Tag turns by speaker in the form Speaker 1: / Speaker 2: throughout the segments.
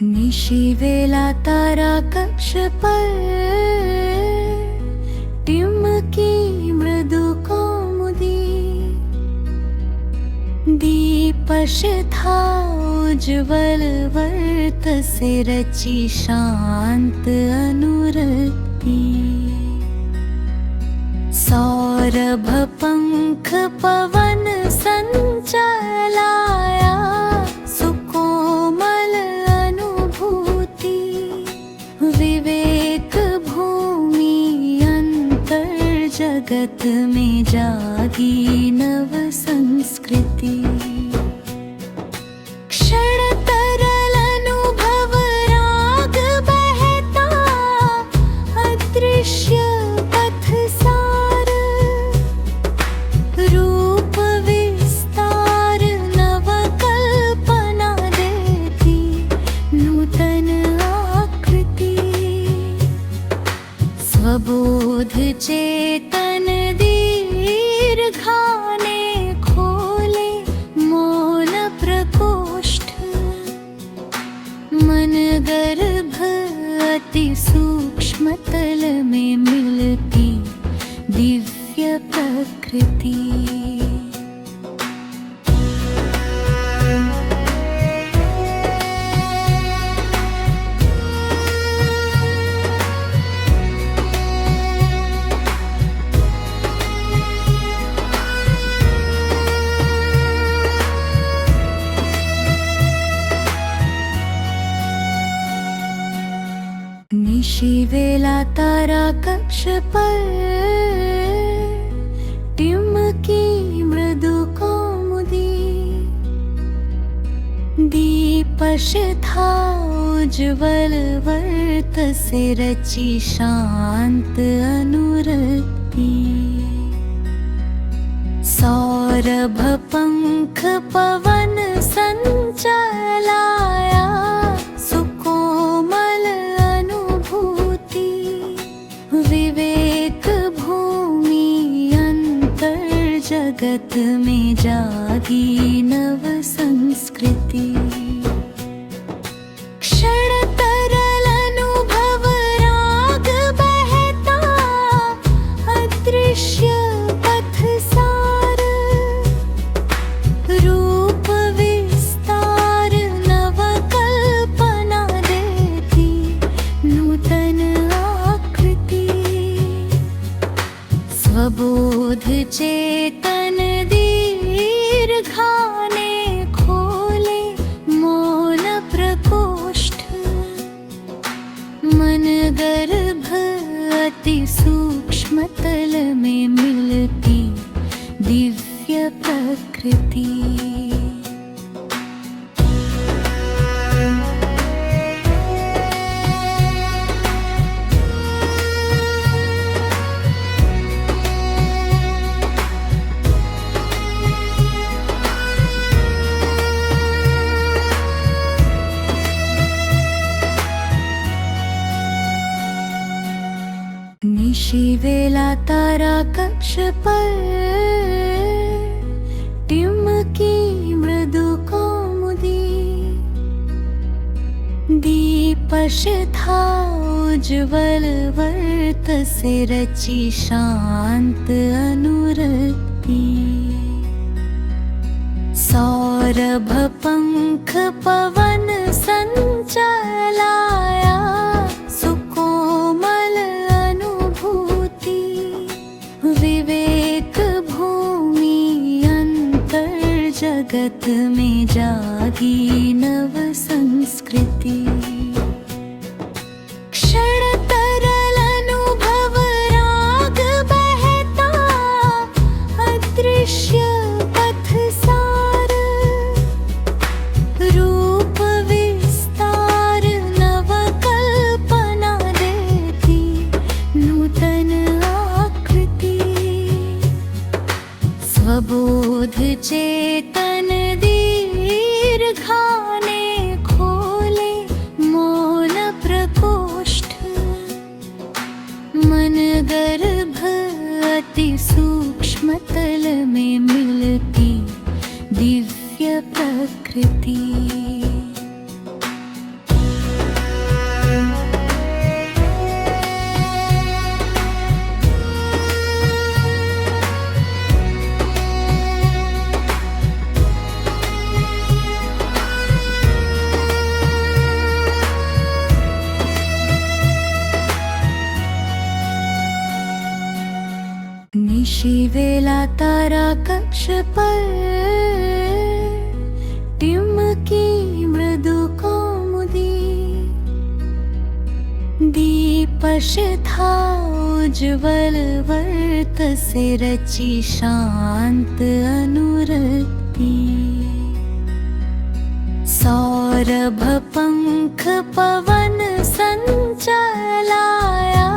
Speaker 1: निशिवेला तारा कक्ष पर टिमकी मृदु कौमुदी दीपश था उज्ज्वल वर्तसे रचि शांत अनुरक्ति सौरभ पंख पवन संचलाया सुकोमल अनुभूति विवेक भूमि अंतर जगत में जागी नव संस्कृति क्षण तरल अनुभव राग बहता अदृश्य पथ सार रूप विस्तार नव कल्पना देती नूतन आकृति स्वबोध चेतन दीर्घाने खोले मौन प्रकोष्ठ मन गर्भ अति सूक्ष्म तल में मिलती दिव्य प्रकृति निशिवेला तारा कक्ष पर टिमकी मृदु कौमुदी दीपश था उज्ज्वल वर्तसे रचि शांत अनुरक्ति सौरभ पंख पवन संचलाया सुकोमल अनुभूति विवेक भूमि अंतर जगत में जागी नव संस्कृति क्षण तरल अनुभव राग बहता अदृश्य पथ सार रूप विस्तार नव कल्पना देती नूतन आकृति स्वबोध चेतन दीर्घाने खोले मौन प्रकोष्ठ मन गर्भ अति सूक्ष्म तल में मिलती दिव्य प्रकृति निशिवेला तारा कक्ष पर टिमकी मृदु कौमुदी दीपश था उज्ज्वल वर्तसे रचि शांत अनुरक्ति सौरभ पंख पवन संचलाया सुकोमल अनुभूति विवेक भूमि अंतर जगत में जागी नव संस्कृति क्षण तरल अनुभव राग बहता अदृश्य पथ सार रूप विस्तार नव कल्पना देती नूतन आकृति स्वबोध चेतन दीर्घाने खोले तारा कक्ष पर टिमकी मृदु कौमुदी दीपश था उज्ज्वल वर्तसे रचि शांत अनुरक्ति सौरभ पंख पवन संचलाया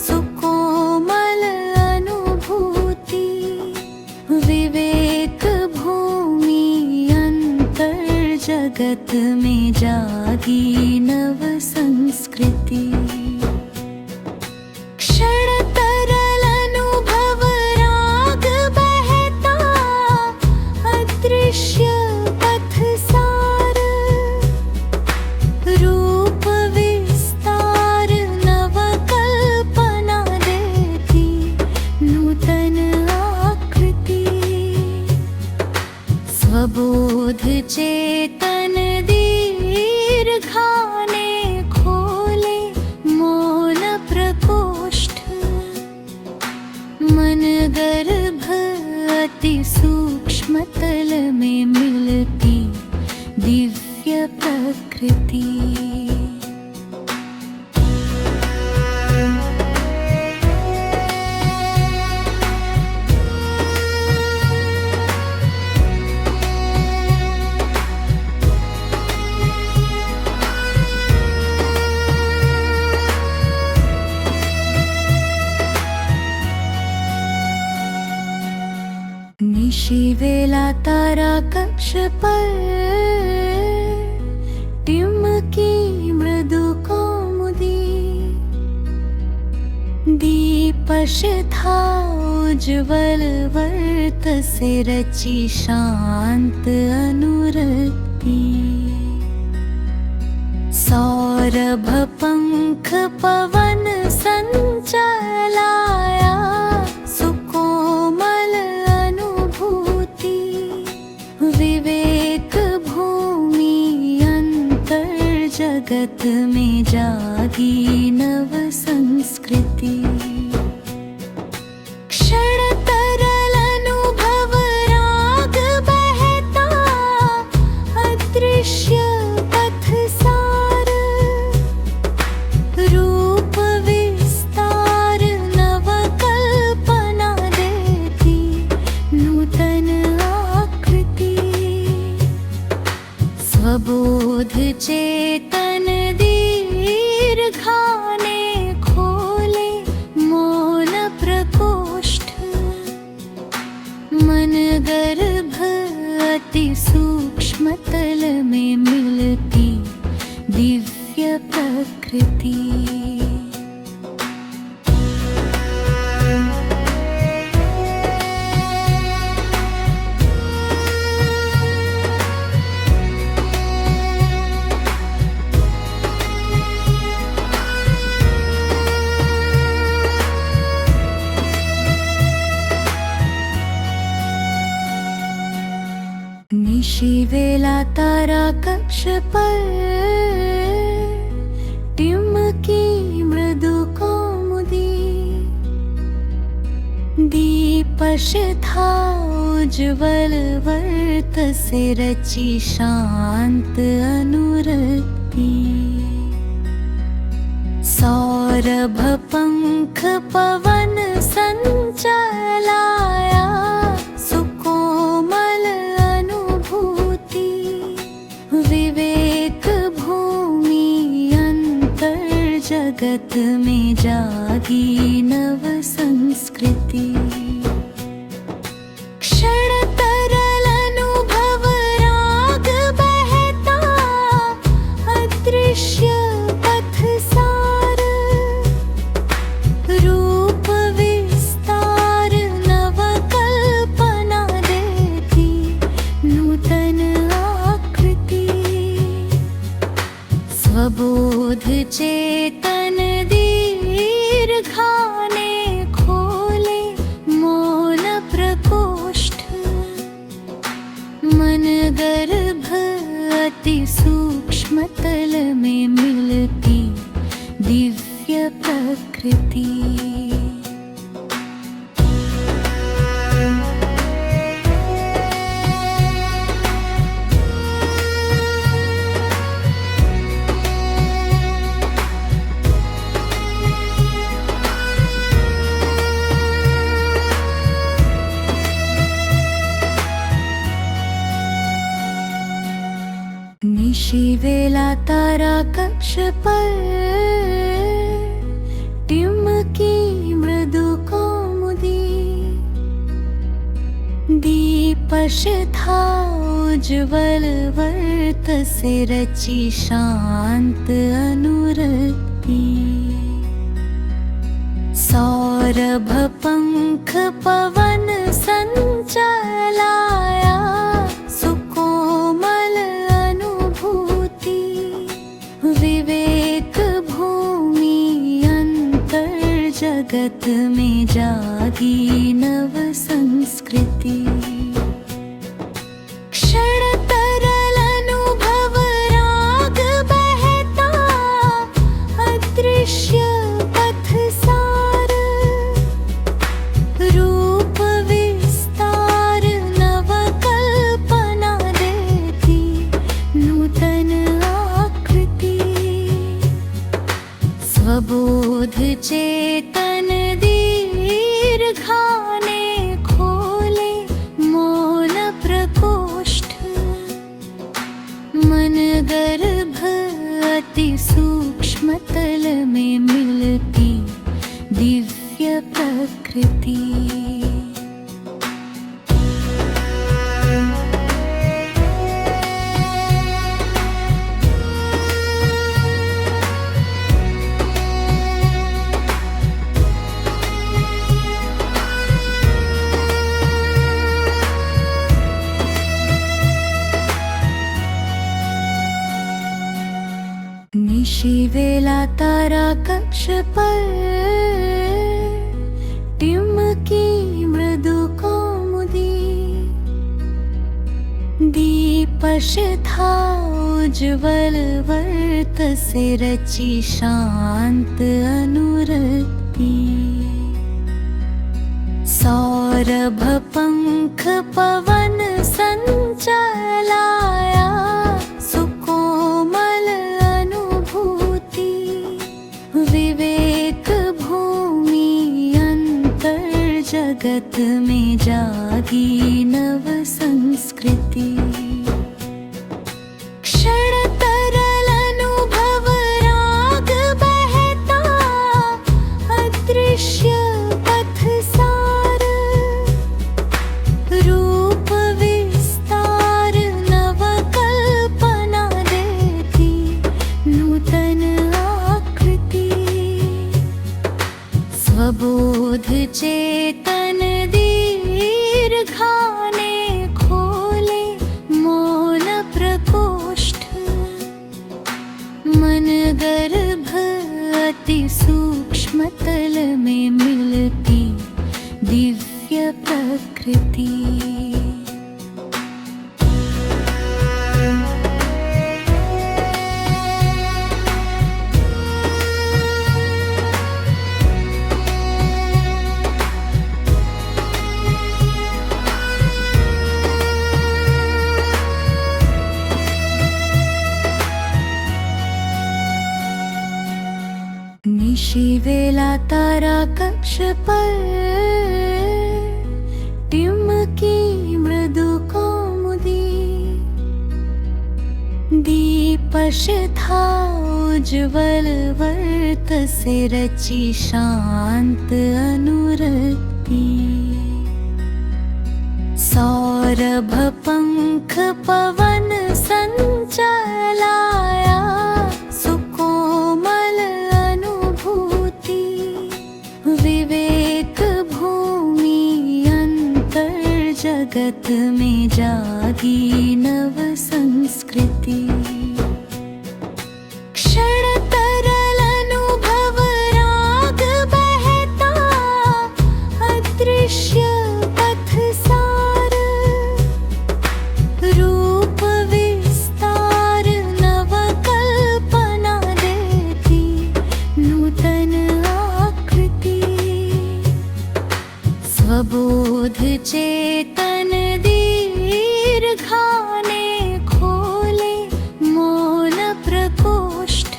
Speaker 1: सुकोमल अनुभूति विवेक भूमि अंतर जगत में जागी नव संस्कृति क्षण तरल अनुभव राग बहता अदृश्य पथ सार रूप विस्तार नव कल्पना देती नूतन आकृति स्वबोध चेतन दीर्घाने खोले मौन प्रकोष्ठ मन गर्भ अति सूक्ष्म तल में मिलती दिव्य प्रकृति निशी वेला तारा कक्ष पर टिमकी मृदु कौमुदी दीपश था उज्ज्वल वर्तसे रचि शांत अनुरक्ति सौरभ पंख पवन संचलाया सुकोमल अनुभूति विवेक भूमि अंतर जगत में जागी नव संस्कृति क्षण तरल अनुभव राग बहता अदृश्य पथ सार रूप विस्तार नव कल्पना देती नूतन आकृति स्वबोध चेतन दीर्घाने खोले मौन प्रकोष्ठ मन गर्भ अति सूक्ष्म तल में मिलती दिव्य प्रकृति निशी वेला तारा कक्ष पर टिमकी मृदु कौमुदी दीपश था उज्ज्वल वर्तसे रचि शांत अनुरक्ति सौरभ पंख पवन संचलाया सुकोमल अनुभूति विवेक भूमि अंतर जगत में जागी नव संस्कृति क्षण तरल अनुभव राग बहता अदृश्य पथ सार रूप विस्तार नव कल्पना देती नूतन आकृति स्वबोध चेतन दीर्घाने खोले मौन प्रकोष्ठ मन गर्भ अति सूक्ष्म तल में मिलती दिव्य प्रकृति पर टिमकी मृदु कौमुदी दीपशिखा उज्ज्वल वर्तसे रचि शांत अनुरक्ति सौरभ पंख पवन संचलाया सुकोमल अनुभूति विवेक भूमि अंतर जगत में जागी नव संस्कृति क्षण तरल अनुभव राग बहता अदृश्य पथ सार रूप विस्तार नव कल्पना देती नूतन आकृति स्वबोध चेतन दीर्घाने खोले मौन प्रकोष्ठ मन गर्भ अति सूक्ष्म तल में मिलती दिव्य प्रकृति निशी वेला तारा कक्ष पर टिमकी मृदु कौमुदी दीपशिखा उज्ज्वल वर्तसे रचि शांत अनुरक्ति सौरभ पंख पवन संचलाया सुकोमल अनुभूति विवेक भूमि अंतर जगत में जागी नव संस्कृति क्षण तरल अनुभव राग बहता अदृश्य पथ सार रूप विस्तार नव कल्पना देती नूतन आकृति स्वबोध चेतन दीर्घाने खोले मौन प्रकोष्ठ मन गर्भ अति सूक्ष्म तल में मिलती दिव्य प्रकृति। निशी वेला तारा कक्ष पर टिमकी मृदु कौमुदी दीपशिखा उज्ज्वल वर्तसे रचि शांत अनुरक्ति सौरभ पंख पवन संचलाया सुकोमल अनुभूति विवेक भूमि अंतर जगत में जागी नव संस्कृति क्षण तरल अनुभव राग बहता अदृश्य पथ सार रूप विस्तार नव कल्पना देती नूतन आकृति स्वबोध चेतन दीर्घाने खोले मौन प्रकोष्ठ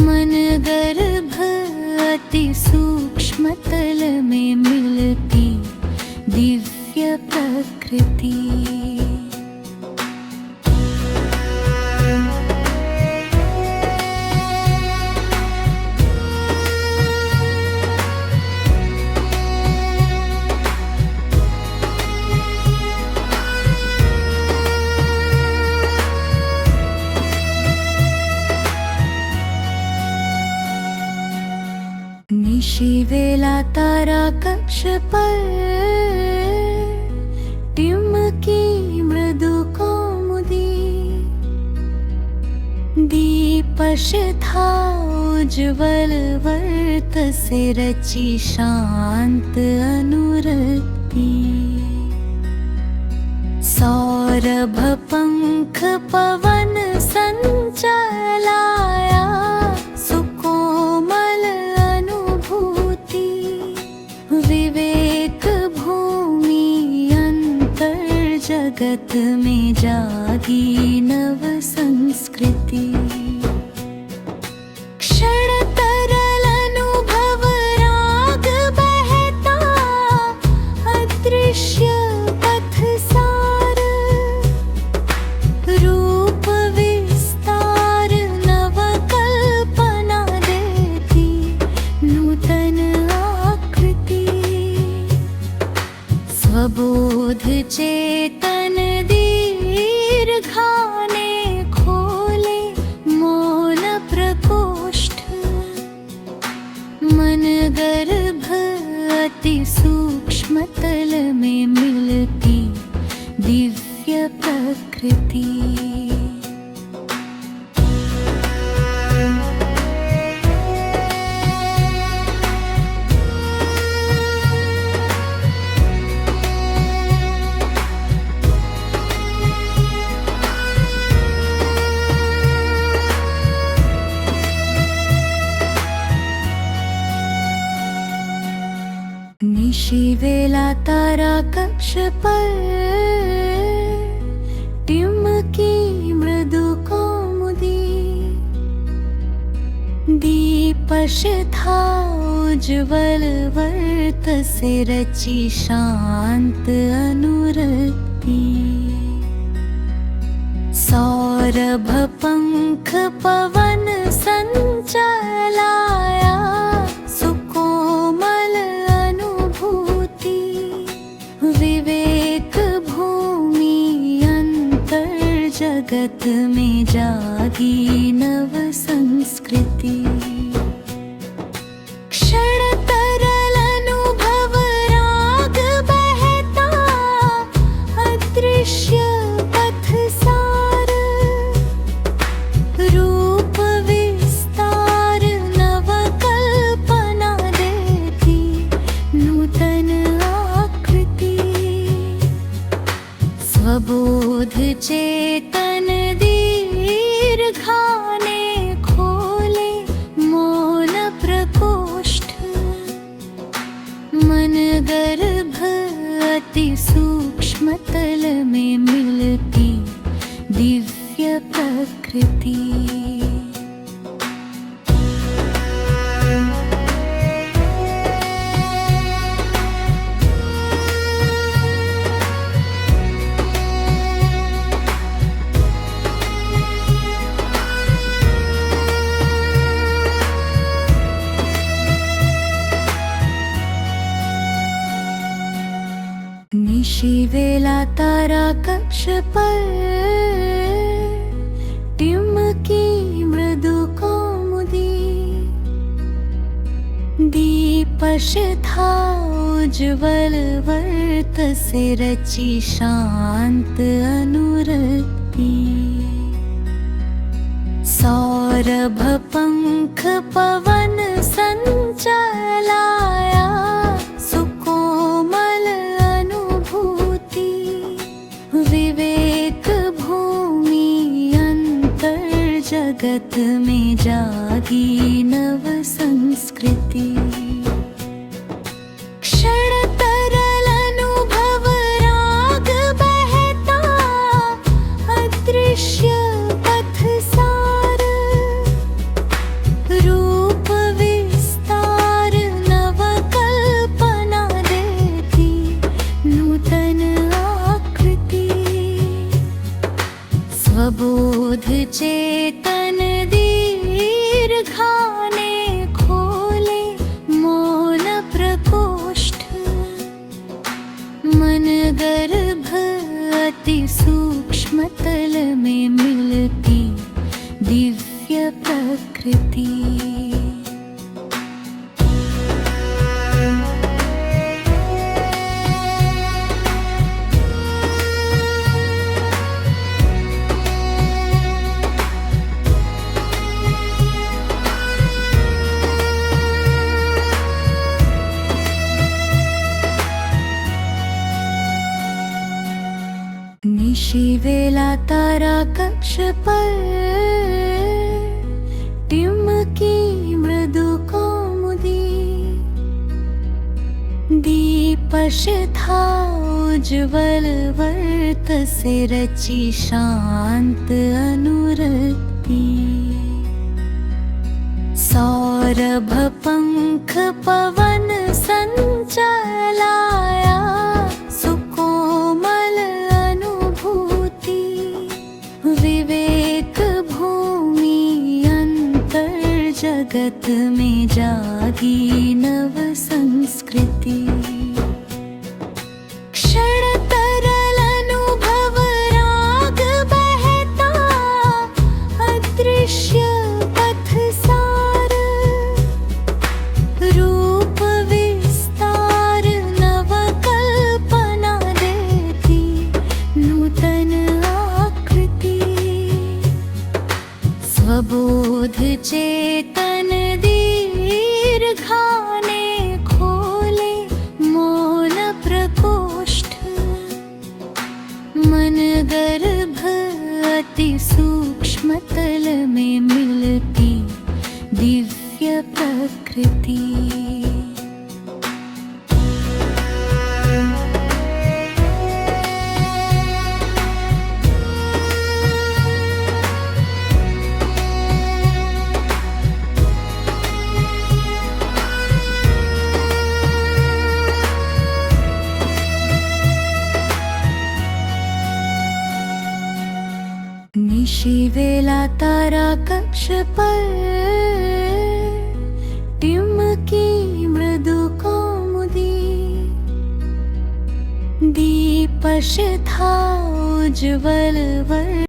Speaker 1: मन गर्भ अति सूक्ष्म तल में मिलती दिव्य प्रकृति। निशी वेला तारा कक्ष पर टिमकी मृदु कौमुदी दीपश था उज्ज्वल वर्तसे रची शांत अनुरक्ति सौरभ पंख पवन संचलाया सुकोमल अनुभूति विवेक भूमि अंतर जगत में जागी नव संस्कृति क्षण तरल अनुभव राग बहता अदृश्य स्वबोध चेतन दीर्घाने खोले मौन प्रकोष्ठ मन गर्भ अति सूक्ष्म तल में मिलती दिव्य प्रकृति निशी वेला तारा कक्ष पर टिमकी मृदु कौमुदी दीपश था उज्ज्वल वर्तसे रची शांत अनुरक्ति सौरभ पंख पवन संचलाया विवेक भूमि अंतर जगत में जागी नव संस्कृति क्षण तरल अनुभव राग बहता अदृश्य पथ सार रूप विस्तार नव कल्पना देती नूतन स्वबोध चेतन दीर्घाने खोले मौन प्रकोष्ठ मन गर्भ अति सूक्ष्म तल में मिलती दिव्य प्रकृति निशी वेला तारा कक्ष पर टिमकी मृदु कौमुदी दीपश था उज्ज्वल वर्तसे रची शांत अनुरक्ति सौरभ पंख पवन संचलाया विवेक भूमि अंतर जगत में जागी नव संस्कृति क्षण तरल अनुभव राग बहता अदृश्य पथ सार रूप विस्तार नव कल्पना देती नूतन स्वबोध चेतन दीर्घाने खोले मौन प्रकोष्ठ मन गर्भ अति सूक्ष्म तल में मिलती दिव्य प्रकृति तारा कक्ष पर टिमकी मृदु कौमुदी दीपशिखा उज्ज्वल वर्तसे रचि शांत अनुरक्ति सौरभ पंख पवन संचलाया सुकोमल अनुभूति विवेक भूमि अंतर जगत में जागी नव संस्कृति क्षण तरल अनुभव राग बहता अदृश्य पथ सार रूप विस्तार नव कल्पना देती नूतन आकृति स्वबोध चेतन दीर्घाने खोले मौन प्रकोष्ठ मन गर्भ अति सूक्ष्म तल में मिलती दिव्य प्रकृति निशी वेला तारा कक्ष पर टिमकी मृदु कौमुदी दीपशिखा उज्ज्वल